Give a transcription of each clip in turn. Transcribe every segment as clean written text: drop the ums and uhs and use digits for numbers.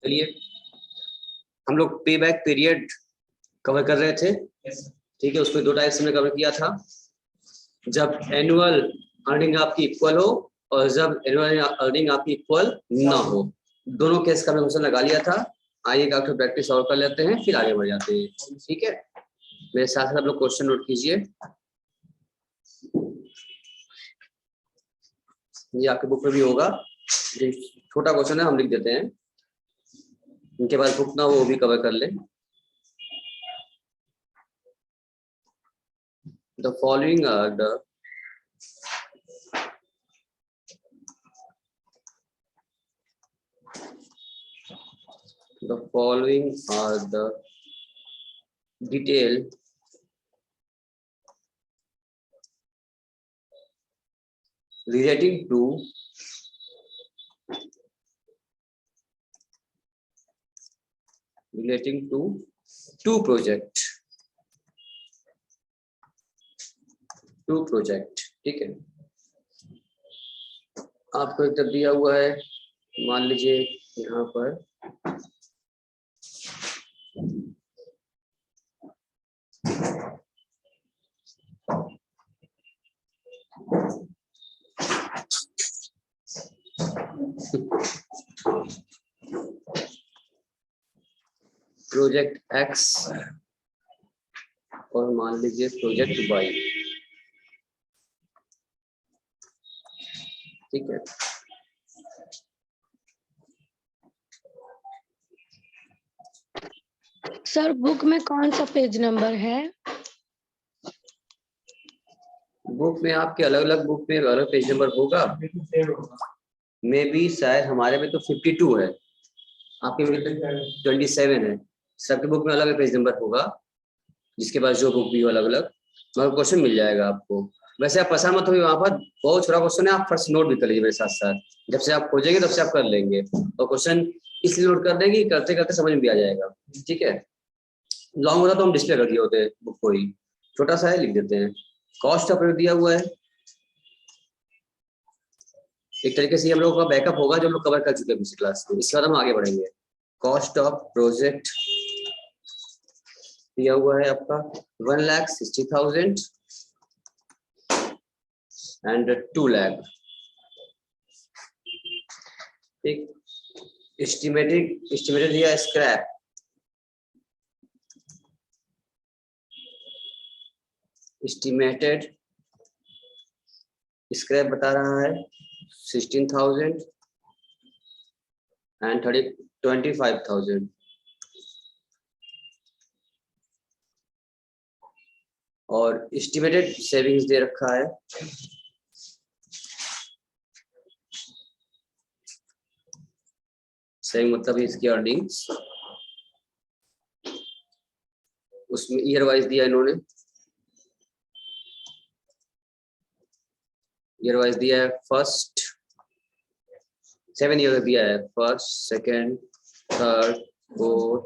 चलिए हम लोग पे बैक पीरियड कवर कर रहे थे। ठीक है, उसमें दो टाइप्स हमने कवर किया था, जब एनुअल अर्निंग आपकी इक्वल हो और जब एनुअल अर्निंग आपकी इक्वल ना हो। दोनों केस का हमने क्वेश्चन लगा लिया था। आइए डॉक्टर प्रैक्टिस और कर लेते हैं, फिर आगे बढ़ जाते हैं। ठीक है, मेरे साथ साथ आप लोग क्वेश्चन नोट कीजिए। ये आपके बुक में भी होगा, छोटा क्वेश्चन है, हम लिख देते हैं, इनके बाद बुक ना वो भी कवर कर ले। The following are the detail relating to two project। ठीक है, आपको एक तब दिया हुआ है, मान लीजिए यहाँ पर प्रोजेक्ट एक्स और मान लीजिए प्रोजेक्ट वाई। ठीक है, सर बुक में कौन सा पेज नंबर है? बुक में आपके अलग अलग बुक में अलग पेज नंबर होगा। मे बी शायद हमारे में तो 52 है, आपके में 27 है। सबके बुक में अलग अलग पेज नंबर होगा, जिसके पास जो बुक भी हो अलग अलग, मगर क्वेश्चन मिल जाएगा आपको। वैसे आप परेशान मत होइए, वहाँ पर बहुत छोटा क्वेश्चन है, आप फर्स्ट नोट भी कर लीजिए मेरे साथ साथ। जब से आप खोजेंगे तब से आप कर लेंगे, और क्वेश्चन इसलिए नोट कर देंगे, करते करते समझ में भी आ जाएगा। ठीक है, लॉन्ग होता तो हम डिस्प्ले कर दिए होते बुक को ही, छोटा सा है लिख देते हैं। कॉस्ट ऑफ दिया हुआ है, एक तरीके से हम लोगों का बैकअप होगा जो हम लोग कवर कर चुके हैं पिछली क्लास में। इसके बाद हम आगे बढ़ेंगे। कॉस्ट ऑफ प्रोजेक्ट दिया हुआ है आपका 1,60,000 एंड 2 लाख। ठीक, एस्टिमेटेड दिया स्क्रैप, एस्टिमेटेड स्क्रैप बता रहा है 16,000 एंड 25,000। और एस्टिमेटेड सेविंग्स दे रखा है सेविंग मतलब इसकी अर्निंग्स, उसमें ईयर वाइज दिया इन्होंने, ईयर वाइज दिया है। फर्स्ट 7 ईयर दिया है, first second third fourth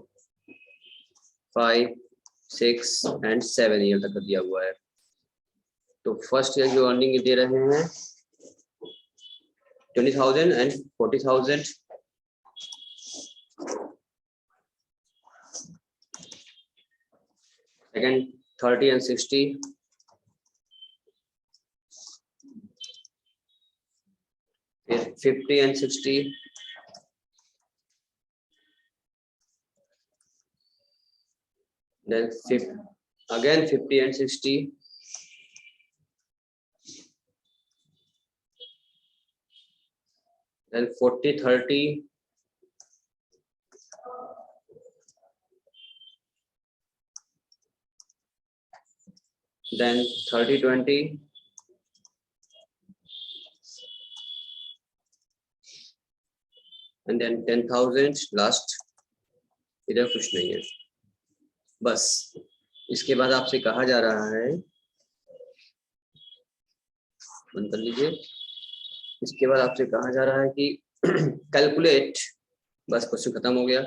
5 6 and 7 year तक दिया हुआ है। तो फर्स्ट ईयर जो अर्निंग दे रहे हैं 20,000 एंड 40,000। सेकंड 30 एंड 60, फिर 50 and 60, then again 50 and 60, then 40 30, then 30 20, and then 10,000 last. इधर कुछ नहीं है, बस। इसके बाद आपसे कहा जा रहा है, बंद कर लीजिए। इसके बाद आपसे कहा जा रहा है कि कैलकुलेट, बस क्वेश्चन खत्म हो गया।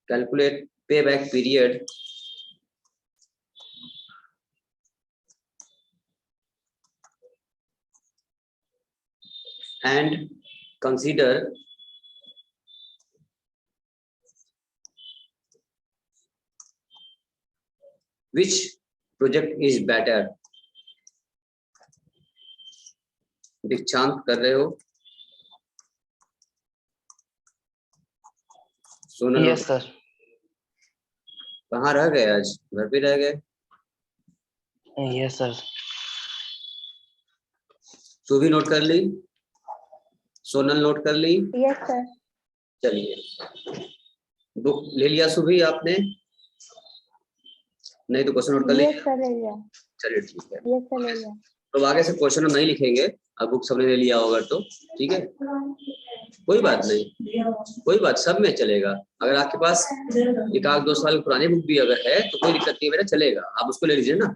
कैलकुलेट पे back period and consider which project is better. दीक्षांत कर रहे हो? Sonal yes sir. कहाँ रह गए आज? घर पे रह गए? Yes sir. तू भी नोट कर ली? सोनल नोट कर ली? Yes sir. चलिए बुक ले लिया सुभी आपने? नहीं तो क्वेश्चन नोट कर लीजिए। यस सर ले लिया। चलिए ठीक है। यस सर ले लिया। तो आगे से क्वेश्चन हम नहीं लिखेंगे, अब बुक सबने ले लिया होगा तो ठीक है, कोई बात नहीं, कोई बात सब में चलेगा। अगर आपके पास एक आध 2 साल पुरानी बुक भी अगर है तो कोई दिक्कत नहीं, मेरा चलेगा, आप उसको ले लीजिए ना।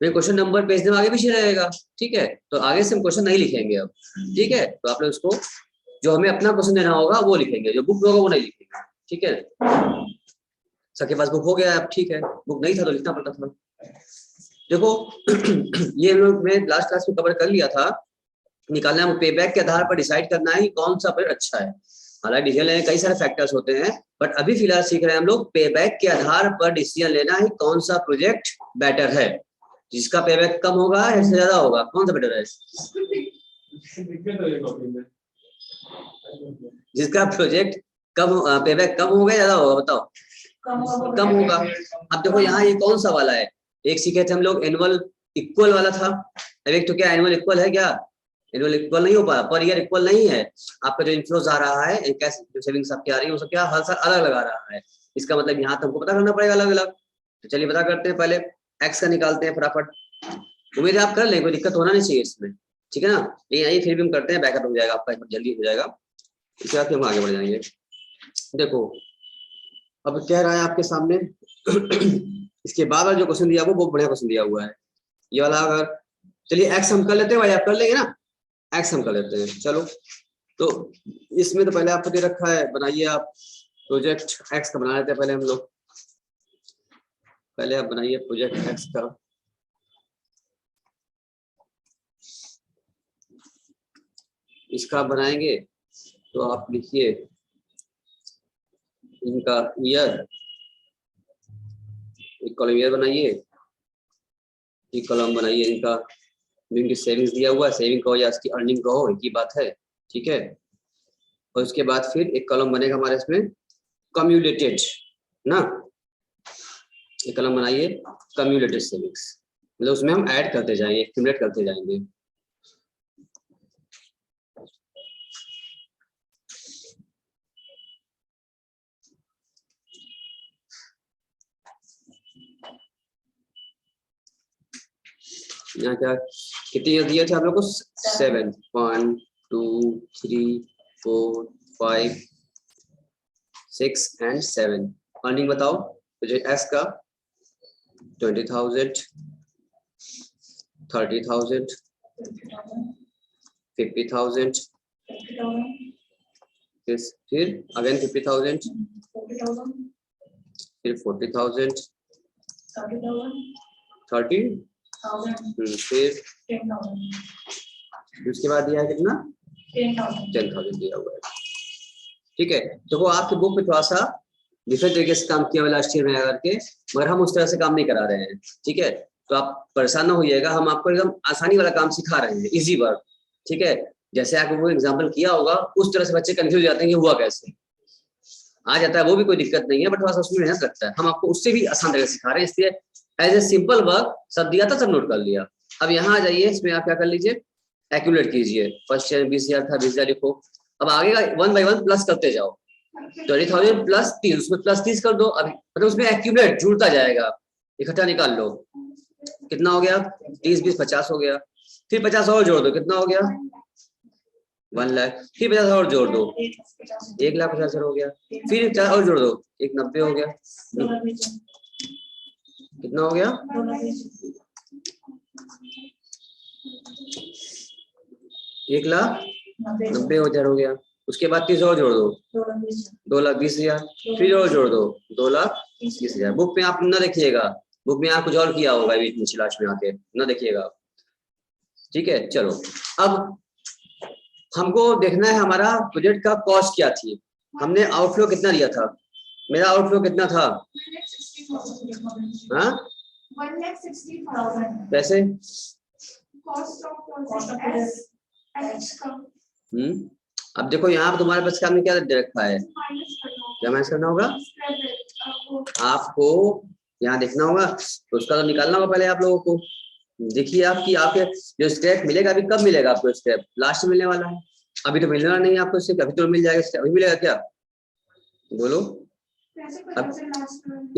मैं क्वेश्चन नंबर पेज में आगे पीछे रहेगा, ठीक है। तो आगे से हम क्वेश्चन नहीं लिखेंगे अब, ठीक है। तो आपने उसको जो हमें अपना क्वेश्चन देना होगा वो लिखेंगे, जो बुक होगा वो नहीं लिखेंगे, ठीक है। सबके पास बुक हो गया अब, ठीक है। बुक नहीं था तो लिखना पड़ता था। देखो ये लोग मैं लास्ट क्लास में कवर कर लिया था। निकालना है पे बैक के आधार पर डिसाइड करना है कि कौन सा प्रोजेक्ट अच्छा है। हालांकि डिसीजन लेने कई सारे फैक्टर्स होते हैं, बट अभी फिलहाल सीख रहे हैं हम लोग पे बैक के आधार पर डिसीजन लेना है कौन सा प्रोजेक्ट बेटर है। जिसका पे बैक कम होगा या इससे ज्यादा होगा, कौन सा बेटर है? जिसका प्रोजेक्ट कम पे बैक कम होगा ज्यादा होगा, बताओ? कम होगा। अब देखो यहाँ ये कौन सा वाला है, एक सीखे थे हम लोग एनुअल इक्वल वाला था। अब एक तो क्या एनुअल इक्वल है, क्या एनुअल इक्वल नहीं हो पा रहा, पर ईयर इक्वल नहीं है। आपका जो इनफ्लोज आ रहा है, कैसे जो सेविंग्स आपकी आ रही है वो सब क्या हर साल अलग लगा रहा है। इसका मतलब यहाँ तो हमको पता करना पड़ेगा अलग अलग। तो चलिए पता करते हैं, पहले एक्स का निकालते हैं फटाफट। उम्मीद है आप कर लें, कोई दिक्कत होना नहीं चाहिए इसमें, ठीक है ना। लेकिन आइए फिर भी हम करते हैं, बैकअप हो जाएगा आपका, जल्दी हो जाएगा। इसके बाद हम आगे बढ़ जाएंगे। देखो अब कह रहा है आपके सामने इसके बाद जो क्वेश्चन दिया वो बहुत बढ़िया क्वेश्चन दिया हुआ है ये वाला। अगर चलिए एक्स हम कर लेते हैं भाई, आप कर लेंगे ना? एक्स हम कर लेते हैं, चलो। तो इसमें तो पहले आपको दे रखा है, बनाइए आप प्रोजेक्ट एक्स का बना लेते हैं पहले हम लोग। पहले आप बनाइए प्रोजेक्ट एक्स का। इसका बनाएंगे तो आप लिखिए इनका ईयर, एक कॉलम ईयर बनाइए, एक कॉलम बनाइए इनका इनकी सेविंग्स दिया हुआ है, सेविंग कहो या इसकी अर्निंग कहो, एक ही बात है, ठीक है। और उसके बाद फिर एक कॉलम बनेगा हमारे इसमें कम्यूलेटेड ना, एक कॉलम बनाइए कम्यूलेटेड सेविंग्स, मतलब उसमें हम ऐड करते जाएंगे, एक्यूमुलेट करते जाएंगे। यहाँ क्या कितने ईयर दिए थे आप लोग को? 7 1 2 3 4 5 6 एंड 7। अर्निंग बताओ मुझे एस का 20,000 30,000 50,000 फिर अगेन 50,000 फिर 40,000 30 फिर उसके बाद दिया है कितना? 10,000 दिया हुआ है, ठीक है। तो वो आपके बुक में थोड़ा सा डिफरेंट तरीके से काम किया हुआ लास्ट ईयर में आकर के, मगर हम उस तरह से काम नहीं करा रहे हैं, ठीक है। तो आप परेशान ना होइएगा, हम आपको एकदम आसानी वाला काम सिखा रहे हैं, इजी वर्क, ठीक है। जैसे आपको वो एग्जाम्पल किया होगा उस तरह से बच्चे कंफ्यूज जाते हैं कि हुआ कैसे। आ जाता है वो भी कोई दिक्कत नहीं है, बट थोड़ा सा उसमें मेहनत लगता है। हम आपको उससे भी आसान तरीके से सिखा रहे हैं, इसलिए एज ए सिंपल वर्क सब दिया था, सब नोट कर लिया। अब यहाँ आ जाइए, इसमें आप क्या कर लीजिए, एक्यूमुलेट कीजिए। फर्स्ट ईयर 20,000 था, 20,000 लिखो। अब आगे का 1 बाय 1 प्लस करते जाओ। 20,000 प्लस 30, उसमें प्लस 30 कर दो। अभी मतलब उसमें एक्यूमुलेट जुड़ता जाएगा, इकट्ठा निकाल लो। कितना हो गया? 30 20 50 हो गया। फिर 50 और जोड़ दो, कितना हो गया? 1 लाख। फिर 50 और जोड़ दो, 1,50,000 हो गया। फिर 50 और जोड़ दो, 1,90,000 हो गया। कितना हो गया? 1,90,000 हो गया। उसके बाद 30 और जोड़ दो 2,20,000, फिर और जोड़ दो 2,20,000। बुक में आप ना देखिएगा, बुक में आप कुछ और किया होगा बीच में लास्ट में आके, ना देखिएगा। ठीक है, चलो अब हमको देखना है हमारा प्रोजेक्ट का कॉस्ट क्या थी। हमने आउटफ्लो कितना लिया था, मेरा आउटफ्लो कितना था? हाँ 1,60,000 कैसे? cost of project S and its come अब देखो यहाँ पर तुम्हारे पास हमने क्या दे रखा है, minus करना क्या माइनस करना होगा? होगा। आपको यहाँ देखना होगा, तो उसका तो निकालना होगा पहले आप लोगों को। देखिए आपकी आपके जो स्क्रैप मिलेगा अभी कब मिलेगा आपको? स्क्रैप लास्ट में मिलने वाला है, अभी तो मिलने वाला नहीं है आपको। इससे अभी तो मिल जाएगा, अभी मिलेगा क्या? बोलो, अब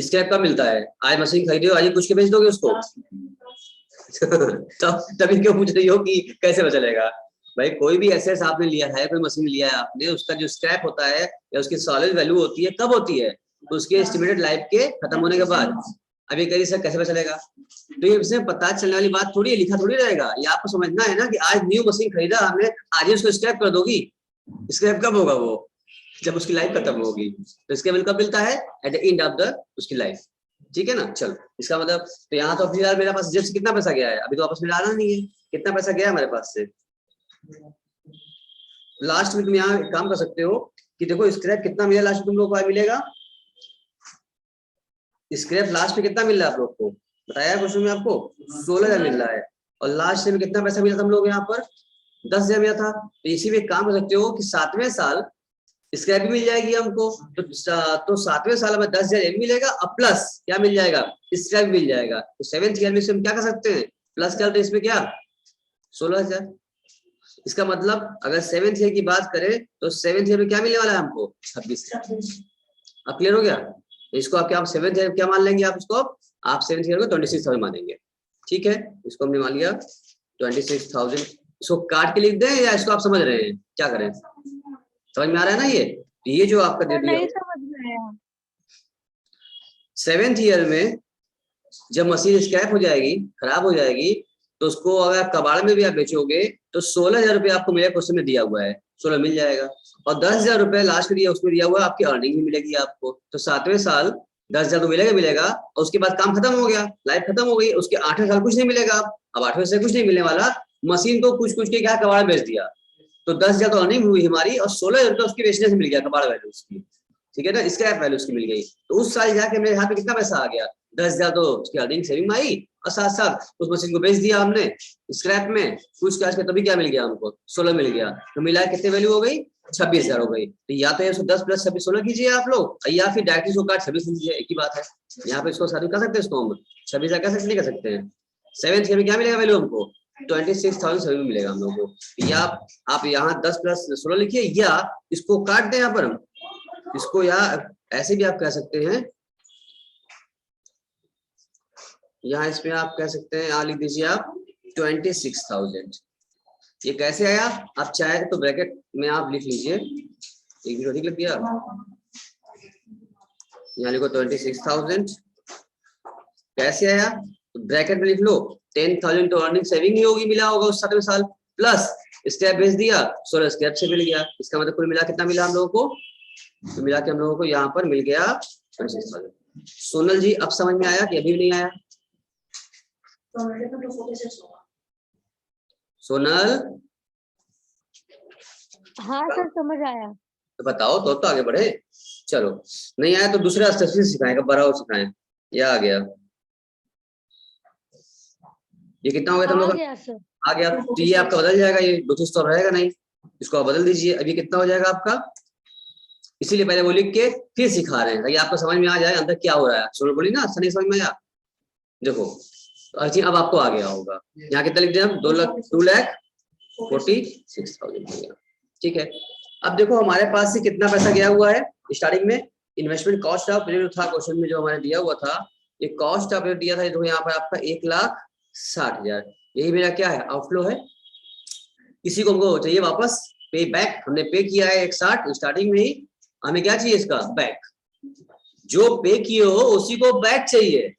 स्क्रैप कब मिलता है? आज मशीन खरीदे हो, आज ही पूछ के बेच दोगे उसको? तभी क्यों पूछ रही हो कि कैसे पता चलेगा? भाई कोई भी एसेट आपने लिया है, कोई मशीन लिया है आपने, उसका जो स्क्रैप होता है या उसकी सॉलिड वैल्यू होती है कब होती है? तो उसके एस्टिमेटेड लाइफ के खत्म होने के बाद। अभी करिए सर कैसे पता चलेगा? तो ये इसमें पता चलने वाली बात थोड़ी है, लिखा थोड़ी रहेगा। ये आपको समझना है ना कि आज न्यू मशीन खरीदा हमने, आज ही उसको स्क्रैप कर दोगी। स्क्रैप कब होगा? वो जब उसकी लाइफ खत्म होगी। तो इसके बिल कब मिलता है? At the end of the उसकी लाइफ। ठीक है ना? चलो इसका मतलब तो यहाँ तो फिलहाल मेरे पास जब से कितना पैसा गया है, अभी तो वापस मेरा आना नहीं है। कितना पैसा गया हमारे पास से? लास्ट में तुम यहाँ एक काम कर सकते हो कि देखो स्क्रैप कितना मिला लास्ट में तुम लोग को मिलेगा। स्क्रैप लास्ट में कितना मिल रहा है आप लोग को? बताया क्वेश्चन में आपको 16,000 मिल रहा है। और लास्ट में कितना पैसा मिला था हम लोग यहाँ पर? 10,000 मिला था। तो इसी में काम कर सकते हो कि 7वें साल स्क्रैप भी मिल जाएगी हमको। तो 7वें साल में 10,000 मिलेगा और प्लस क्या मिल जाएगा? स्क्रैप मिल जाएगा। तो 7th ईयर में से हम क्या कर सकते हैं? प्लस कर दो इसमें क्या? 16,000। इसका मतलब अगर 7th ईयर की बात करें तो 7th ईयर में क्या मिलने वाला है हमको? 26। अब क्लियर हो गया? इसको आप क्या 7th ईयर क्या मान लेंगे? आप इसको आप 7th ईयर को 26,000 मानेंगे। ठीक है, इसको हमने मान लिया 26,000। इसको काट के लिख दें या इसको आप समझ रहे हैं? क्या करें? समझ में आ रहा है ना? ये जो आपका दे दिया नहीं समझ में आया। 7th ईयर में जब मशीन स्क्रैप हो जाएगी, खराब हो जाएगी, तो उसको अगर कबाड़ में भी आप बेचोगे तो 16,000 रुपये आपको मेरे क्वेश्चन में दिया हुआ है, 16 मिल जाएगा। और 10,000 रुपये लास्ट में दिया, उसमें दिया हुआ है आपकी अर्निंग भी मिलेगी आपको। तो 7वें साल 10,000 तो मिलेगा और उसके बाद काम खत्म हो गया, लाइफ खत्म हो गई। उसके 8वें साल कुछ नहीं मिलेगा। अब 8वें से कुछ नहीं मिलने वाला, मशीन को कुछ के क्या कबाड़ बेच दिया, तो 10,000 तो अर्निंग हुई हमारी और 16,000 रुपये उसकी बेचने से मिल गया, कबाड़ वैल्यू उसकी। ठीक है ना? स्क्रैप वैल्यू उसकी मिल गई। तो उस साल जाके मेरे यहाँ पे कितना पैसा आ गया? 10,000 तो उसकी अर्निंग सेविंग में आई और साथ साथ उस मशीन को बेच दिया हमने स्क्रैप में कुछ कैश के, तभी क्या मिल गया हमको? 16 मिल गया। तो मिला कितने वैल्यू हो गई? 26,000 हो गई। तो या तो 10 प्लस 26 16 कीजिए आप लोग, या फिर डायरेक्ट इसको काट 26 कीजिए, एक ही बात है। यहाँ पे इसको साथ कर सकते हैं, इसको हम 26,000 कैसे नहीं कर सकते हैं? 7th ईयर में क्या मिलेगा वैल्यू हमको? 26,000 मिलेगा हम लोग को। या आप यहाँ 10 प्लस 16 लिखिए, या इसको काट दें यहाँ पर हम इसको, या ऐसे भी आप कह सकते हैं, यहाँ इसमें आप कह सकते हैं, यहाँ लिख दीजिए आप 26,000। ये कैसे आया? आप चाहे तो ब्रैकेट में आप लिख लीजिए, एक भी अधिक लिख दिया, यहाँ लिखो 26,000। कैसे आया? तो ब्रैकेट में लिख लो 10,000 तो अर्निंग सेविंग ही होगी, मिला होगा उस 7वें साल, प्लस स्क्रैप बेच दिया, 16 स्क्रैप से मिल गया। इसका मतलब कुल मिला कितना मिला हम लोगों को? तो मिला के हम लोगों को यहाँ पर मिल गया 26,000। सोनल जी अब समझ में आया कि अभी भी नहीं आया? सोनल हाँ सर समझ आया। तो बताओ तो आगे बढ़े। चलो नहीं आया तो दूसरा स्ट्रक्चर सिखाएं, बड़ा और सिखाएं। यह आ गया, ये कितना हो गया तुम लोग? आ गया। तो ये आपका बदल जाएगा, ये 200 तो रहेगा नहीं, इसको आप बदल दीजिए। अभी कितना हो जाएगा आपका? इसीलिए पहले वो लिख के फिर सिखा रहे हैं ताकि आपको समझ में आ जाए अंदर क्या हो रहा है। सोनल बोली ना सही समझ में आया? देखो अर्चिन अब आपको आ गया होगा। यहाँ कितना लिख दिया हम? 2,46,000। ठीक है, अब देखो हमारे पास से कितना पैसा गया हुआ है स्टार्टिंग में। इन्वेस्टमेंट कॉस्ट ऑफ प्रोजेक्ट था क्वेश्चन में जो हमारे दिया हुआ था, ये कॉस्ट ऑफ प्रोजेक्ट दिया था। देखो यहाँ पर आपका 1,60,000, यही मेरा क्या है? आउटफ्लो है। इसी को हमको चाहिए वापस पे बैक। हमने पे किया है 1,60 स्टार्टिंग में ही, हमें क्या चाहिए? इसका बैक। जो पे किए हो उसी को बैक चाहिए।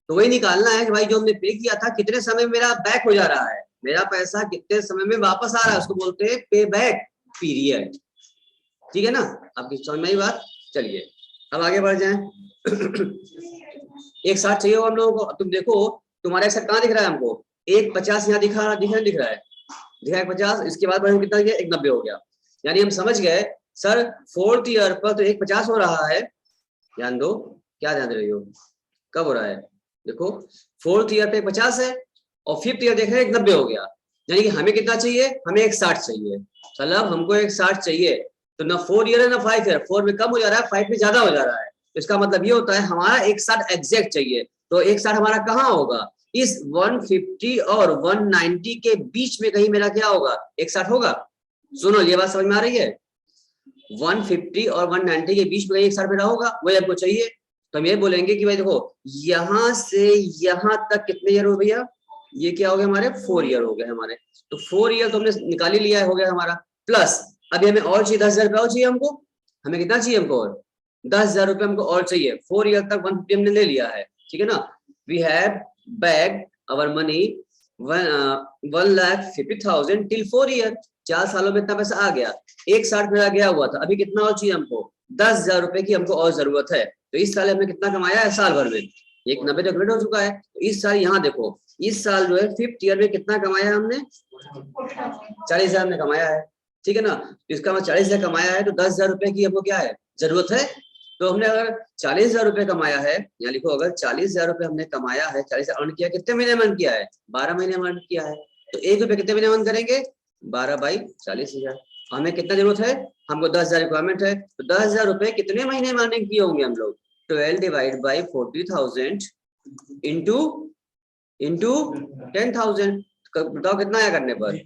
तो वही निकालना है कि भाई जो हमने पे किया था कितने समय मेरा बैक हो जा रहा है, मेरा पैसा कितने समय में वापस आ रहा है, उसको बोलते हैं पे बैक पीरियड। ठीक है ना, आपकी समझ में आई बात। चलिए अब आगे बढ़ जाएं। एक साथ चाहिए हो हम लोगों को। तुम देखो तुम्हारा एक साथ कहाँ दिख रहा है हमको, 150 यहाँ दिख रहा है, दिख रहा है 50, इसके बाद बढ़े कितना गया, 190 हो गया। यानी हम समझ गए सर 4th ईयर पर तो 150 हो रहा है। ध्यान दो, क्या ध्यान दे रही हो, कब हो रहा है, देखो 4th ईयर पे 50 है और 5th ईयर देख रहे हैं 190 हो गया। यानी कि हमें कितना चाहिए, हमें 160 चाहिए। मतलब हमको 160 चाहिए, तो ना 4 ईयर है ना 5 ईयर, 4 में कम हो जा रहा है, 5 में ज्यादा हो जा रहा है। तो इसका मतलब ये होता है हमारा 160 एग्जैक्ट चाहिए। तो 160 हमारा कहाँ होगा, इस 150 और 190 के बीच में कहीं मेरा क्या होगा, 160 होगा। सुनो ये बात समझ में आ रही है, 150 और 190 के बीच में कहीं 160 मेरा होगा, वही हमको चाहिए। तो हम ये बोलेंगे कि भाई देखो यहां से यहां तक कितने ईयर हो भैया, ये क्या हो गया हमारे 4 ईयर हो गए हमारे। तो 4 ईयर तो हमने निकाल ही लिया है, हो गया हमारा। प्लस अभी हमें और चाहिए 10,000 रुपया और चाहिए हमको। हमें कितना चाहिए हमको, और 10,000 रुपये हमको और चाहिए। 4 ईयर तक 150 हमने ले लिया है, ठीक है ना। We have bag our money 1,50,000 till 4 year. 4 सालों में इतना पैसा आ गया। 160 मेरा गया हुआ था, अभी कितना और चाहिए हमको, 10,000 रुपए की हमको और जरूरत है। तो इस साल हमने कितना कमाया है, साल भर में 190 तो कम्प्लीट हो चुका है। तो इस साल यहाँ देखो, इस साल जो है 5th ईयर में कितना कमाया है हमने, 40,000 हमने कमाया है, ठीक है ना। इसका मतलब 40,000 कमाया है तो 10,000 रुपए की हमको क्या है, जरूरत है। तो हमने अगर 40,000 रुपए कमाया है, यहाँ लिखो अगर 40,000 रुपए हमने कमाया है, 40,000 अर्न किया, कितने महीने में अर्न किया है, 12 महीने में अर्न किया है। तो 1 रुपए कितने महीने अर्न करेंगे, 12 बाई 40,000। हमें कितना जरूरत है, हमको 10,000 रिक्वायरमेंट है। तो 10,000 रुपए कितने महीने में अर्निंग किए होंगे हम लोग, 12 डिवाइड बाई 40,000 इंटू 10,000। बताओ कितना आया करने पर,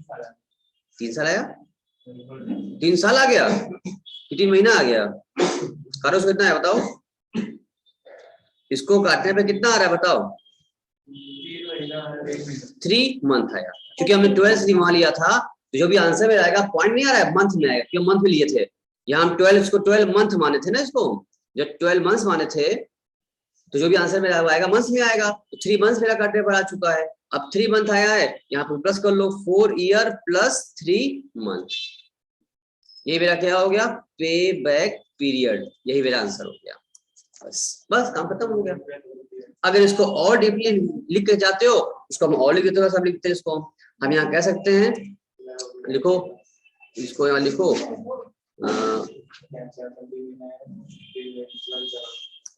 3 साल आया, 3 साल आ गया कि 3 महीना आ गया, कारो कितना है बताओ, इसको काटने पे कितना आ रहा है बताओ, 3 मंथ आया। क्योंकि हमने 12 वहां लिया था, तो जो भी आंसर में आएगा पॉइंट नहीं आ रहा है, मंथ में आएगा, क्योंकि मंथ में लिए थे। यहाँ हम 12 इसको 12 मंथ माने थे ना, इसको जब 12 मंथ्स माने थे, तो जो भी आंसर में आएगा मंथ्स में आएगा। तो 3 मंथ्स मेरा काटने पर आ चुका है। अब 3 मंथ आया है, यहाँ पर प्लस कर लो, 4 ईयर प्लस 3 मंथ, ये मेरा क्या हो गया, पे बैक पीरियड, यही मेरा आंसर हो गया। बस काम खत्म हो गया। अगर इसको और डीपली लिख के जाते हो, इसको हम और लिख देते हो, सब लिखते हैं इसको। हम यहाँ कह सकते हैं, लिखो इसको, यहाँ लिखो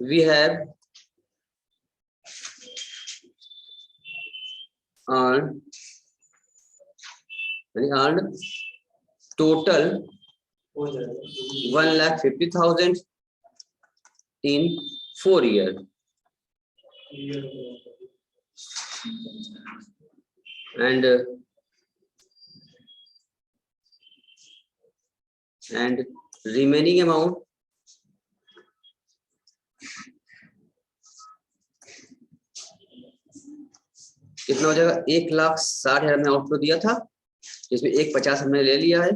we have earned total 1,50,000 in 4 years and remaining amount कितना हो जाएगा, 1,60,000 हमने आउटपुट दिया था, इसमें 1,50 हमने ले लिया है,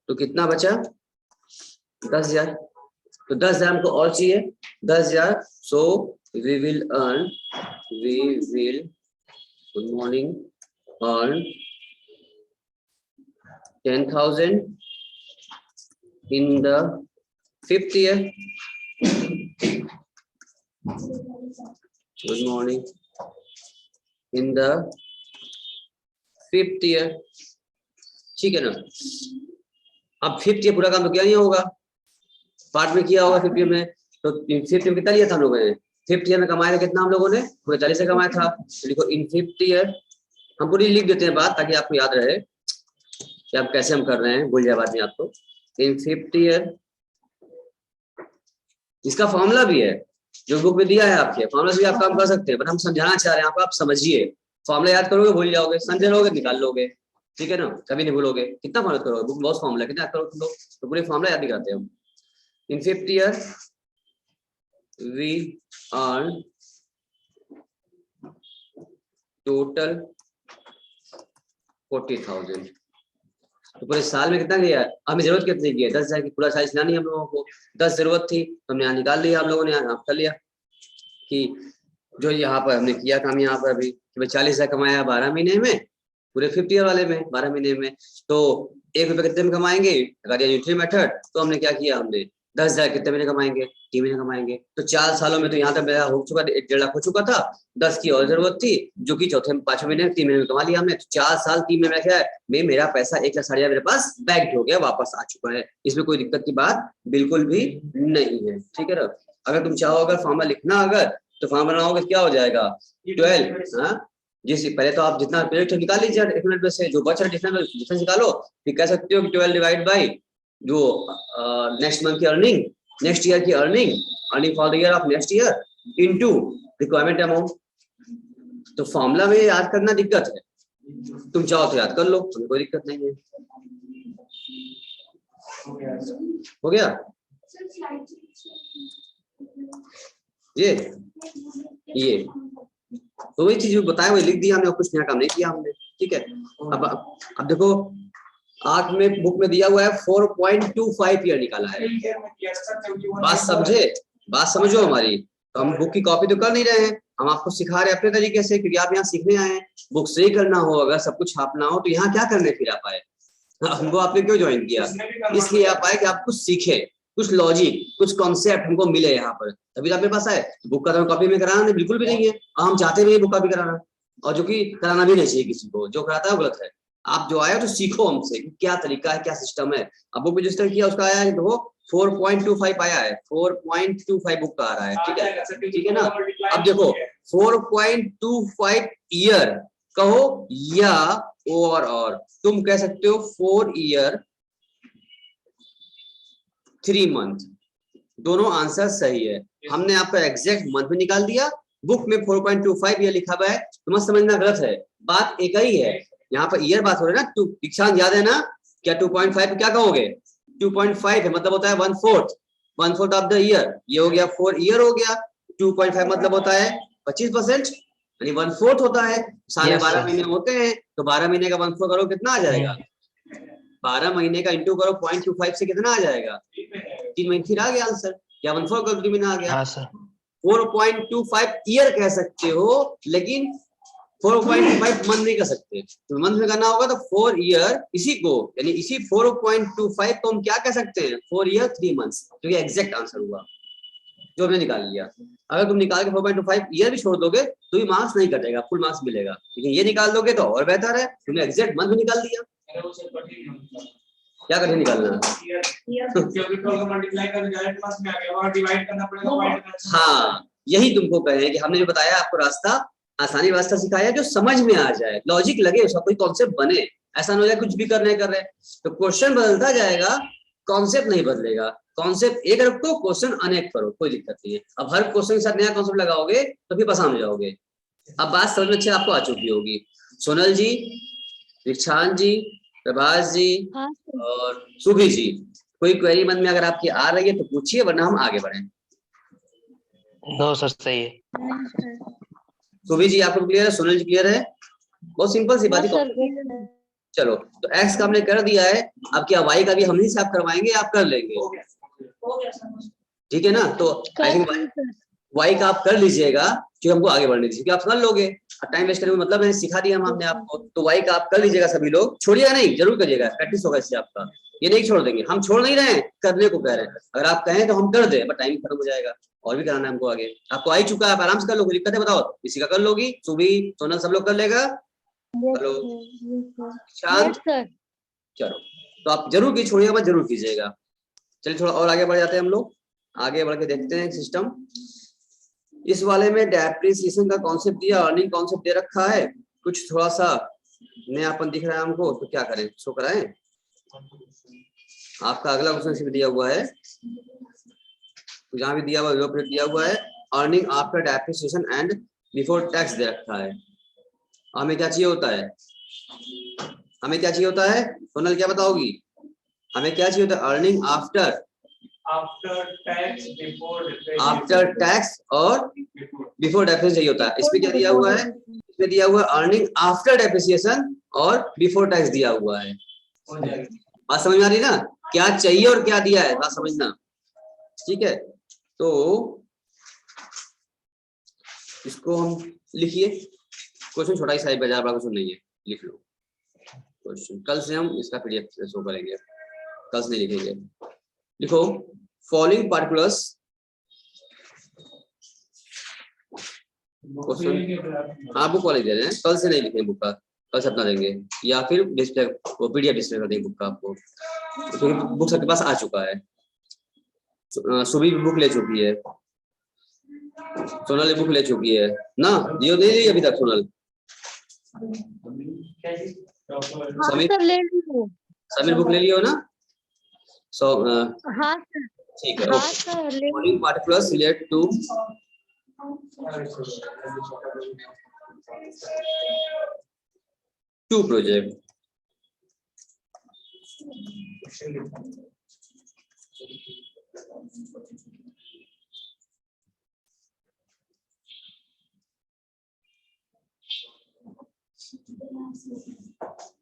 तो कितना बचा 10,000। तो 10,000 हमको और चाहिए, 10,000। So we will earn, good morning, earn 10,000 in the 5th year. Good morning, in the 5th year, ठीक है ना। अब 5th ईयर पूरा काम तो क्या नहीं होगा, पार्ट में किया होगा 5th ईयर में। तो 5th में कितना लिया था हम लोगों ने, 5th ईयर में कमाया था कितना हम लोगों ने, पूरे 40 से कमाया था। तो लिखो इन 5th ईयर, हम पूरी लिख देते हैं बात ताकि आपको याद रहे कि आप कैसे हम कर रहे हैं, भूल जाए बाद में आपको। इन 5th ईयर, इसका फॉर्मूला भी है जो बुक में दिया है, आपके फॉर्मूला से भी आप काम कर सकते हैं, बट हम समझाना चाह रहे हैं आपको, आप समझिए। फॉर्मूला याद करोगे भूल जाओगे, समझ लोगे निकाल लोगे, ठीक है ना, कभी नहीं भूलोगे। कितना फॉर्मूला करोगे, बुक में बहुत फॉर्मूला कितना याद करोगे लोग, तो पूरे फॉर्मूला याद नहीं करते हम। In 5th year we earn total 40,000। तो पूरे साल में कितना गया, हमें जरूरत कितनी की है, 10,000 की, पूरा साल चलाना नहीं हम लोगों को, 10 जरूरत थी तो हमने यहाँ निकाल लिया, हम लोगों ने यहाँ कर लिया कि जो यहाँ पर हमने किया काम, यहाँ पर अभी 40,000 कमाया 12 महीने में, पूरे 5th ईयर वाले में 12 महीने में। तो 1 रुपए कितने में कमाएंगे? अगर ये न्यूट्री मेथड तो हमने क्या किया, हमने 10,000 कितने महीने कमाएंगे? 3 महीने कमाएंगे। तो 4 सालों में तो यहाँ तक मेरा हो चुका, 1.5 लाख हो चुका था, 10 की और जरूरत थी, जो कि चौथे 5वें महीने 3 महीने में कमा लिया हमने। तो 4 साल 3 महीने में क्या है, मेरा पैसा 1,60,000 मेरे पास बैंक हो गया, वापस आ चुका है। इसमें कोई दिक्कत की बात बिल्कुल भी नहीं है, ठीक है ना। अगर तुम चाहो अगर फॉर्मूला लिखना, अगर तो फॉर्मूला बनाओगे क्या हो जाएगा, 12, हाँ जिस पहले तो आप जितना पीरियड निकाल लीजिए 1 मिनट में से, जो बच रहा है डिफरेंस निकालो, फिर कह सकते हो कि 12 डिवाइड बाई जो नेक्स्ट मंथ की अर्निंग, नेक्स्ट ईयर की earning for the year of next year into requirement amount. तो फॉर्मूला में याद करना दिक्कत है, तुम चाहो तो याद कर लो, तुम्हें कोई दिक्कत नहीं है। हो गया ये तो वही चीज बताया, वही लिख दिया हमने, कुछ नया काम नहीं किया हमने, ठीक है। अब देखो आंख में बुक में दिया हुआ है 4.25 ईयर निकाला है, बात समझो हमारी। तो हम बुक की कॉपी तो कर नहीं रहे हैं, हम आपको सिखा रहे हैं अपने तरीके से, क्योंकि आप यहाँ सीखने आए हैं। बुक से ही करना हो, अगर सब कुछ छापना हो, तो यहाँ क्या करने फिर आप आए, हमको आपने क्यों ज्वाइन किया? इसलिए आप आए कि आप कुछ सीखे, कुछ लॉजिक, कुछ कॉन्सेप्ट हमको मिले यहाँ पर, तभी तो आपके पास आए। बुक का तो कॉपी में कराना नहीं, बिल्कुल भी नहीं है, हम चाहते भी नहीं बुक कॉपी कराना, और जो कि कराना भी नहीं चाहिए किसी को, जो कराता है वो गलत है। आप जो आए तो सीखो हमसे क्या तरीका है, क्या सिस्टम है। अब बुक रजिस्टर किया, उसका आया है देखो 4.25 आया है, 4.25 बुक का आ रहा है, ठीक है ना। अब देखो 4.25 ईयर कहो या और तुम कह सकते हो 4 ईयर 3 मंथ, दोनों आंसर सही है। हमने आपका एग्जैक्ट मंथ में निकाल दिया, बुक में 4.25 ईयर लिखा हुआ है, तो मत समझना गलत है, बात एक ही है। यहाँ पर ईयर बात हो रही है ना, दीक्षांत याद है ना, क्या 2.5 क्या कहोगे? 2.5 है मतलब होता है 1/4 ऑफ द ईयर, ये हो गया 4 ईयर हो गया। 2.5 मतलब होता है 25%, यानी 1/4 होता है। साढ़े 12 महीने होते हैं, तो 12 महीने का 1/4 करो, कितना आ जाएगा? 12 महीने का इंटू करो 0.25 से, कितना आ जाएगा? 3 महीने, फिर आ गया आंसर, या 1/4 करो 3 महीना आ गया। 4.25 ईयर कह सकते हो, लेकिन 4.25 मंथ नहीं कर सकते, तो मंथ में करना होगा तो 4 ईयर, इसी को यानी इसी 4.25 को हम क्या कह सकते हैं, 4 ईयर 3 मंथ्स, जो ये एग्जैक्ट आंसर हुआ जो हमने निकाल लिया। अगर तुम निकाल के 4.25 ईयर भी छोड़ दोगे तो भी मार्क्स नहीं कटेगा, फुल मार्क्स मिलेगा, लेकिन ये निकाल दोगे तो और बेहतर है, तुमने एग्जैक्ट मंथ निकाल दिया। क्या कठिन निकालना? हाँ, यही तुमको कहे कि हमने जो बताया आपको रास्ता, आसानी रास्ता सिखाया जो समझ में आ जाए, लॉजिक लगे, उसका कोई कॉन्सेप्ट बने, ऐसा ना हो जाए कुछ भी कर रहे। तो क्वेश्चन बदलता जाएगा, कॉन्सेप्ट नहीं बदलेगा। कॉन्सेप्ट एक रखो, क्वेश्चन अनेक करो, कोई दिक्कत नहीं है। अब हर क्वेश्चन के साथ नया कॉन्सेप्ट लगाओगे तो फिर परेशान हो जाओगे। अब बात समझ में अच्छे आपको आ चुकी होगी। सोनल जी, दीक्षांत जी, प्रभास जी और सुभी जी, कोई क्वेरी मन में अगर आपकी आ रही है तो पूछिए, वरना हम आगे बढ़ें। नो सर, सही है। सुभी जी आपको क्लियर है? सोनल जी क्लियर है? बहुत सिंपल सी बात है। चलो तो एक्स का हमने कर दिया है, अब क्या वाई का भी हम ही से आप करवाएंगे, आप कर लेंगे, ठीक है ना। तो आई थिंक वाई का आप कर लीजिएगा, जो हमको आगे बढ़ने दीजिए, आप कर लोगे, टाइम वेस्ट करने में मतलब है, सिखा दिया हम आपने आपको। तो वाई का आप कर लीजिएगा, सभी लोग छोड़िएगा नहीं, जरूर करिएगा, प्रैक्टिस होगा इससे आपका, ये नहीं छोड़ देंगे, हम छोड़ नहीं रहे हैं, करने को कह रहे हैं। अगर आप कहें तो हम कर दे, बट टाइम खत्म हो जाएगा, और भी कराना है हमको आगे। आपको आ ही चुका है, आप आराम से कर लो, दिक्कत है बताओ, किसी का कर लोगी? सुबी, सोनल, सब लोग कर लेगा? हेलो शांत, चलो तो आप जरूर की छोड़िएगा, बस जरूर कीजिएगा। चलिए थोड़ा और आगे बढ़ जाते हैं हम लोग, आगे बढ़ के देखते हैं सिस्टम। इस वाले में डेप्रिसिएशन का कॉन्सेप्ट दिया, अर्निंग कॉन्सेप्ट दे रखा है, कुछ थोड़ा सा नयापन दिख रहा है हमको, तो क्या करें, शो कराएं? आपका अगला क्वेश्चन दिया हुआ है, जहाँ भी दिया हुआ है दिया हुआ है, earning after depreciation and before tax दे रखा है। हमें क्या चाहिए होता है, हमें क्या चाहिए होता है? सोनल क्या बताओगी, हमें क्या चाहिए होता है? अर्निंग आफ्टर टैक्स और बिफोर डेप्रिसिएशन चाहिए होता है। इसमें क्या दिया हुआ है? इसमें दिया हुआ है अर्निंग आफ्टर डेप्रिसिएशन और बिफोर टैक्स दिया हुआ है। बात समझ में आ रही ना, क्या चाहिए और क्या दिया है, बात समझना, ठीक है। तो इसको हम लिखिए, क्वेश्चन छोटा ही साइज, बड़ा क्वेश्चन नहीं है, लिख लो। क्वेश्चन। कल से हम इसका पीडीएफ शो करेंगे, कल से नहीं लिखेंगे। लिखो फॉलोइंग पार्टिकुलर्स, हाँ बुक वाले दे रहे हैं, कल से नहीं लिखेंगे बुक का, कल से अपना देंगे या फिर डिस्प्ले वो पीडीएफ डिस्प्ले कर देंगे बुक का आपको, क्योंकि बुक सबके पास आ चुका है। सुबह भी बुक ले चुकी है, सोनल बुक ले चुकी है ना, ये नहीं ली अभी तक सोनल? हाँ समीर, सर ले लो। समीर बुक ले लियो ना? सो हाँ सर, ठीक है। हाँ सर ले following particulars relate to two project.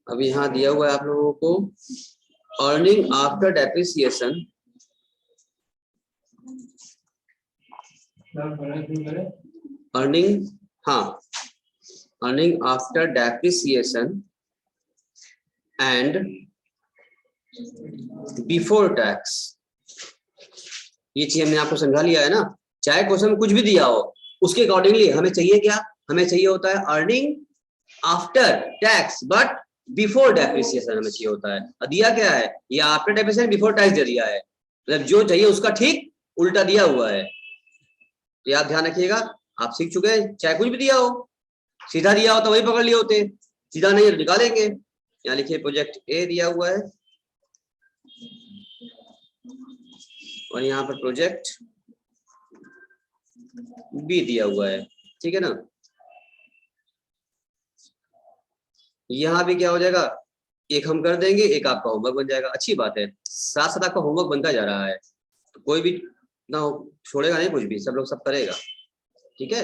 अब यहाँ दिया हुआ है आप लोगों को अर्निंग आफ्टर डेप्रिसिएशन, अर्निंग, हाँ earning after depreciation and before tax. ये चीज हमने आपको समझा लिया है ना, चाहे क्वेश्चन में कुछ भी दिया हो उसके अकॉर्डिंगली हमें चाहिए क्या, हमें चाहिए होता है earning after tax but before depreciation हमें चाहिए होता है। और दिया क्या है, ये आफ्टर डेप्रिसिएशन बिफोर टैक्स दे दिया है, मतलब जो चाहिए उसका ठीक उल्टा दिया हुआ है। तो आप ध्यान रखिएगा, आप सीख चुके हैं, चाहे कुछ भी दिया हो, सीधा दिया हो तो वही पकड़ लिए होते, सीधा नहीं है तो निकालेंगे। यहाँ लिखिए प्रोजेक्ट ए दिया हुआ है और यहाँ पर प्रोजेक्ट बी दिया हुआ है, ठीक है ना। यहाँ भी क्या हो जाएगा, एक हम कर देंगे, एक आपका होमवर्क बन जाएगा। अच्छी बात है, साथ साथ आपका होमवर्क बनता जा रहा है, तो कोई भी ना छोड़ेगा नहीं कुछ भी, सब लोग सब करेगा, ठीक है।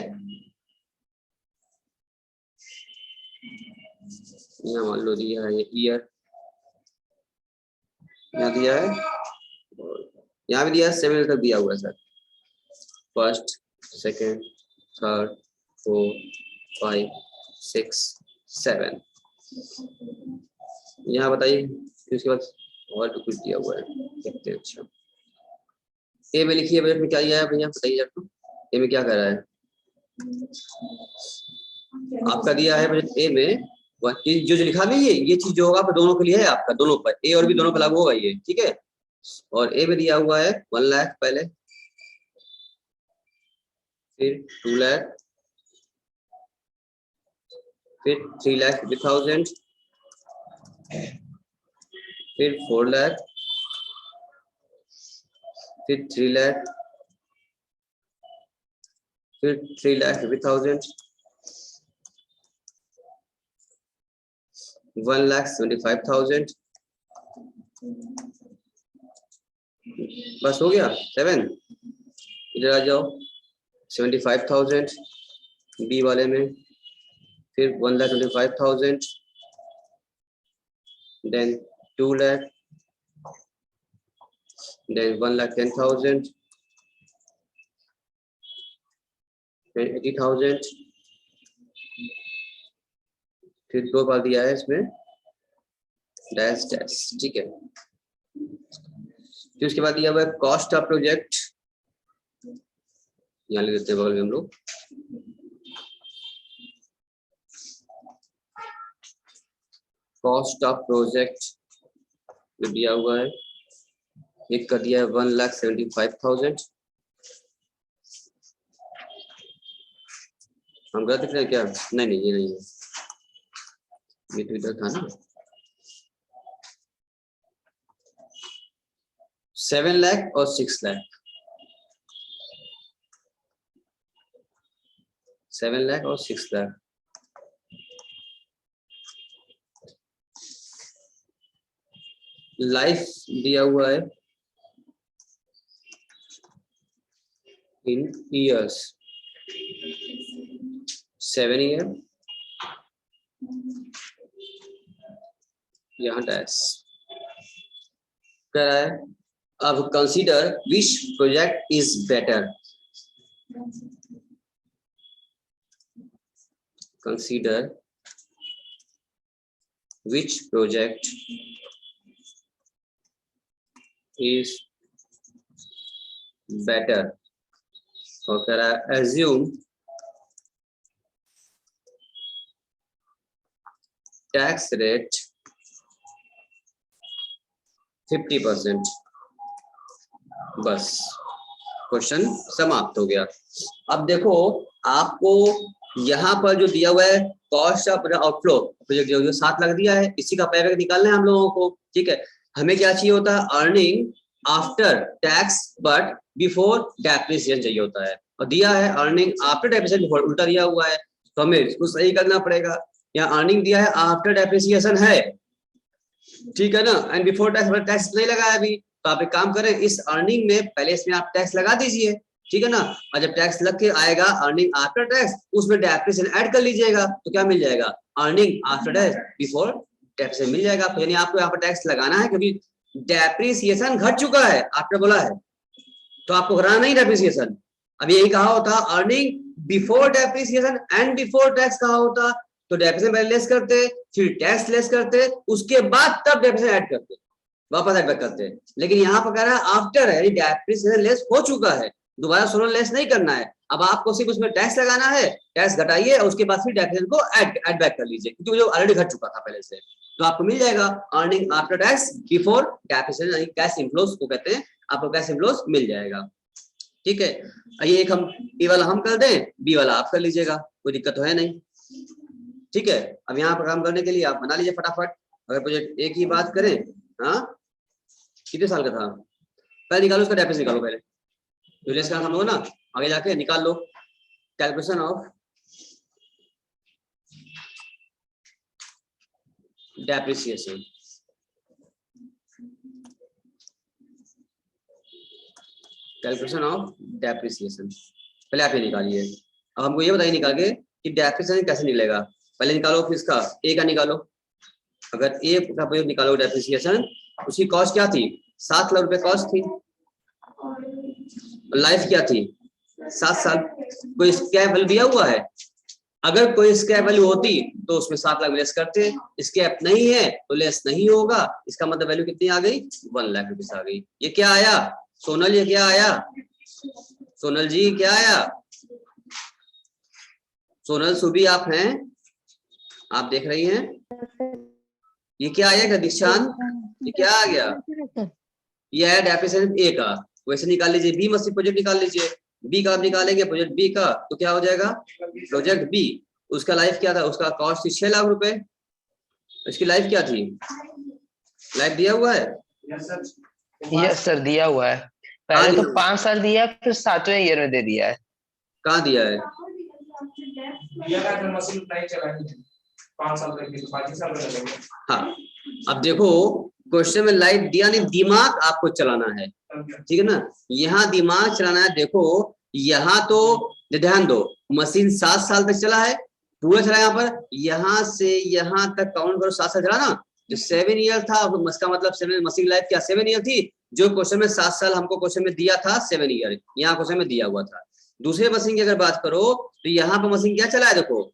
यहाँ मान लो दिया है ये ईयर, यहाँ दिया है, यहाँ भी दिया है 7 तक दिया हुआ है सर, फर्स्ट सेकेंड थर्ड 4 5 6 7। यहाँ बताइए उसके बाद और भी कुछ दिया हुआ है, देखते हैं। अच्छा ए में लिखिए, बजट में क्या दिया है भैया बताइए आपको, ए में क्या कर रहा है आपका, दिया है बजट ए में जो लिखा नहीं है, ये चीज जो होगा आपका दोनों के लिए है, आपका दोनों पर, ए और बी दोनों पर लागू होगा ये, ठीक है। और ए में दिया हुआ है 1 लाख पहले, फिर 2 लाख, फिर 3,50,000, फिर 4 लाख, फिर 3 लाख, फिर 3,50,000, 1,75,000, बस हो गया 7। इधर आ जाओ 75,000 बी वाले में, फिर 1,25,000, then 2 lakh, then 1,10,000, then 80,000, फिर 2 बार दिया है इसमें डैश डैश, ठीक है। फिर उसके बाद दिया हुआ है कॉस्ट ऑफ प्रोजेक्ट, यहाँ लिख देते हैं बगल में हम लोग, कॉस्ट ऑफ प्रोजेक्ट जो दिया हुआ है, एक का दिया है 1,75,000। हम गलत लिख रहे हैं क्या? नहीं नहीं ये नहीं है, ये तो इधर था ना। 7 लाख और 6 लाख, 7 लाख और 6 लाख। लाइफ दिया हुआ है इन ईयर्स, 7 ईयर, यहाँ डैश कह रहा है। अब consider which project is better, consider which project is better, or can I assume tax rate 50%, बस क्वेश्चन समाप्त हो गया। अब देखो आपको यहाँ पर जो दिया हुआ है कॉस्ट ऑफ आउटफ्लो प्रोजेक्ट जो 7 लाख दिया है, इसी का पैरेग्राफ निकालना है हम लोगों को, ठीक है। हमें क्या चाहिए होता है, earning after tax but before depreciation चाहिए होता है, और दिया है अर्निंग आफ्टर डेप्रिसिएशन बिफोर, उल्टा दिया हुआ है, तो हमें इसको सही करना पड़ेगा। यहाँ अर्निंग दिया है आफ्टर डेप्रिसिएशन है, ठीक है ना, एंड बिफोर टैक्स, टैक्स नहीं लगा है अभी, तो आप एक काम करें, इस अर्निंग में पहले इसमें आप टैक्स लगा दीजिए, ठीक है ना, और जब टैक्स लग के आएगा अर्निंग आफ्टर टैक्स, उसमें डेप्रिसिएशन ऐड कर लीजिएगा, तो क्या मिल जाएगा, earning after tax before tax मिल जाएगा। यानी आपको यहाँ पर टैक्स लगाना है क्योंकि डेप्रिसिएशन घट चुका है, आपने बोला है, तो आपको कराना नहीं डेप्रिसिएशन। अब यही कहा होता earning before depreciation and before tax कहा होता, तो डेप्रिसिएशन पहले लेस करते, फिर टैक्स लेस करते, उसके बाद तब डेप्रिसिएशन ऐड करते, वापस ऐड बैक करते हैं। लेकिन यहाँ पर कह रहा है आफ्टर है, डेप्रिसिएशन लेस हो चुका है, दोबारा सोलर लेस नहीं करना है, अब आपको सिर्फ उसमें टैक्स लगाना है, टैक्स घटाइए और उसके बाद फिर डेप्रिसिएशन को ऐड बैक कर लीजिए, क्योंकि जो ऑलरेडी घट चुका था पहले से, तो आपको मिल जाएगा earning after tax before depreciation, यानी कैश इनफ्लोस को कहते हैं, आपको कैश इनफ्लोस मिल जाएगा, ठीक है। ये एक हम ए वाला हम कर दें, बी वाला आप कर लीजिएगा, कोई दिक्कत तो है नहीं, ठीक है। अब यहाँ पर काम करने के लिए आप बना लीजिए फटाफट। अगर प्रोजेक्ट ए की बात करें, हाँ कितने साल का था, पहले निकालो उसका डेप्रिसिएशन निकालो, पहले रिलेस का हम लोग ना आगे जाके निकाल लो, calculation of depreciation, calculation of depreciation, पहले आप ये निकालिए। अब हमको ये बताइए निकाल के कि डेप्रिसिएशन कैसे निकलेगा, पहले निकालो फिर इसका ए का निकालो। अगर ए का प्रोजेक्ट निकालो डेप्रिसिएशन, उसकी कॉस्ट क्या थी, 7 लाख रुपए कॉस्ट थी, लाइफ क्या थी 7 साल, कोई स्क्रैप वैल्यू दिया हुआ है, अगर कोई स्क्रैप वैल्यू होती तो उसमें 7 लाख लेस करते, स्क्रैप नहीं है तो लेस नहीं होगा, इसका मतलब वैल्यू कितनी आ गई, 1 लाख रुपीस आ गई। ये क्या आया सोनल, ये क्या आया सोनल जी, क्या आया सोनल, सुबी आप हैं, आप देख रही हैं, ये क्या आया दीक्षांत, ये क्या आ गया, ये आया डेप्रिसिएशन ए का, वैसे निकाल लीजिए बी मसीह प्रोजेक्ट निकाल लीजिए, बी का आप निकालेंगे प्रोजेक्ट बी का, तो क्या हो जाएगा प्रोजेक्ट बी, उसका लाइफ क्या था, उसका कॉस्ट थी 6 लाख रुपए, इसकी लाइफ क्या थी, लाइफ दिया हुआ है, यस सर दिया हुआ है, पहले तो 5 साल दिया, फिर 7वें ईयर में दे दिया है। कहाँ दिया है, मशीन नहीं चलानी है 5 साल तक, 25 साल लगेंगे। हाँ अब देखो क्वेश्चन में लाइफ दिया नहीं, दिमाग आपको चलाना है, ठीक है ना, यहाँ दिमाग चलाना है। देखो यहाँ तो ध्यान दो, मशीन 7 साल तक चला है, पूरा चला, यहाँ पर यहाँ से यहाँ तक काउंट करो 7 साल चला ना, जो 7 ईयर था, इसका मतलब 7 मशीन लाइफ क्या 7 ईयर थी, जो क्वेश्चन में 7 साल हमको क्वेश्चन में दिया था 7 ईयर, यहाँ क्वेश्चन में दिया हुआ था। दूसरे मशीन की अगर बात करो तो यहाँ पर मशीन क्या चला है, देखो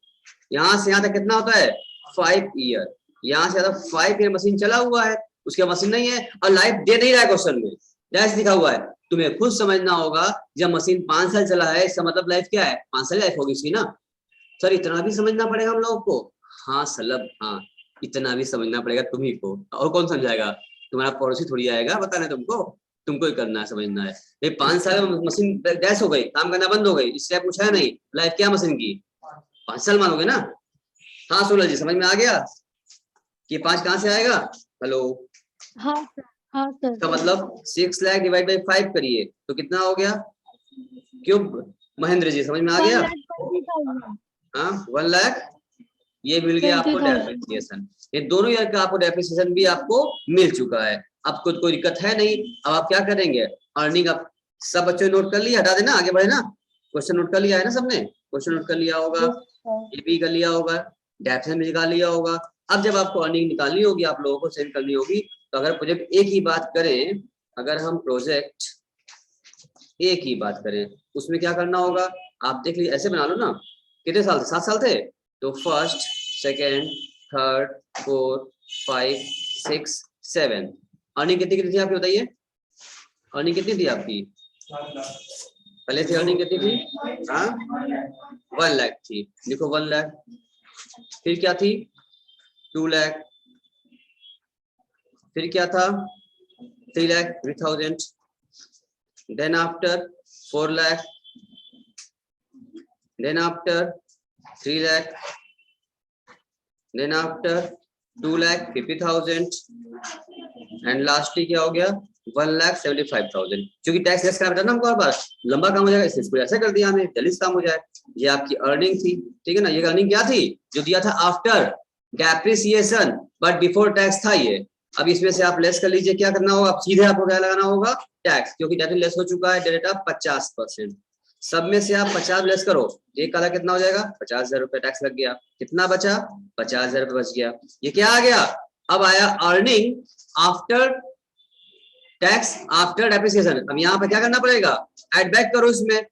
यहाँ से यहाँ तक कितना होता है 5 ईयर, यहाँ से 5 ईयर मशीन चला हुआ है, उसके मशीन नहीं है और लाइफ दे नहीं रहा है क्वेश्चन में, जैसे लिखा हुआ है, तुम्हें खुद समझना होगा, जब मशीन 5 साल चला है इसका मतलब लाइफ क्या है 5 साल लाइफ होगी इसकी ना, सर इतना भी समझना पड़ेगा हम लोगों को, हाँ सलब हाँ इतना भी समझना पड़ेगा तुम्ही को, और कौन समझाएगा, तुम्हारा पड़ोसी थोड़ी आएगा बताने तुमको ही करना है, समझना है। ये 5 साल में मशीन डैश हो गई, काम करना बंद हो गई, इससे पूछा है नहीं लाइफ क्या मशीन की 5 साल मानोगे ना। हाँ सोलह जी समझ में आ गया कि 5 कहाँ से आएगा, हेलो हाँ सर, हाँ सर, का मतलब 6 लाख डिवाइड बाई 5 करिए तो कितना हो गया, क्यूब, महेंद्र जी समझ में आ गया, हाँ 1 लाख, ये मिल गया आपको डेप्रिसिएशन, ये दोनों ईयर का आपको डेप्रिसिएशन भी आपको मिल चुका है, आपको कोई दिक्कत है नहीं। अब आप क्या करेंगे, अर्निंग आप सब बच्चों ने नोट कर लिया, हटा देना आगे बढ़े ना, क्वेश्चन नोट कर लिया है ना सबने, क्वेश्चन नोट कर लिया होगा, ये भी कर लिया होगा, डेप्रिसिएशन भी निकाल लिया होगा। अब जब आपको अर्निंग निकालनी होगी, आप लोगों को सेंड करनी होगी, तो अगर प्रोजेक्ट ए की बात करें, अगर हम प्रोजेक्ट ए की बात करें उसमें क्या करना होगा, आप देख लीजिए, ऐसे बना लो ना, कितने साल थे 7 साल थे, तो first second third, fourth, 5, 6, 7। Earning कितनी थी आपकी बताइए? अर्निंग कितनी थी आपकी? पहले से अर्निंग कितनी थी? हाँ 1 लाख थी, लिखो 1 लाख। फिर क्या थी? 2 लाख। फिर क्या था? 3 lakh 3,000। Then after 4 lakh, then after 3 lakh, then after 2 lakh 50,000 and lastly क्या हो गया? 1,75,000। क्योंकि टैक्स लेस करना ना हमको, हर बार लंबा काम हो जाएगा इसलिए इसको ऐसा कर दिया हमने, जल्दी से काम हो जाए। ये आपकी अर्निंग थी, ठीक है ना। ये अर्निंग क्या थी? जो दिया था after depreciation but before tax था ये। अब इसमें से आप लेस कर लीजिए, क्या करना होगा? सीधे आपको क्या लगाना होगा? टैक्स, क्योंकि डेट लेस हो चुका है, डेट 50%। सब में से आप 50 लेस करो, एक का कितना हो जाएगा? 50,000 रुपए टैक्स लग गया। कितना बचा? 50,000 रुपए बच गया। ये क्या आ गया? अब आया earning after tax after depreciation. अब यहाँ पे क्या करना पड़ेगा? ऐड बैक करो इसमें,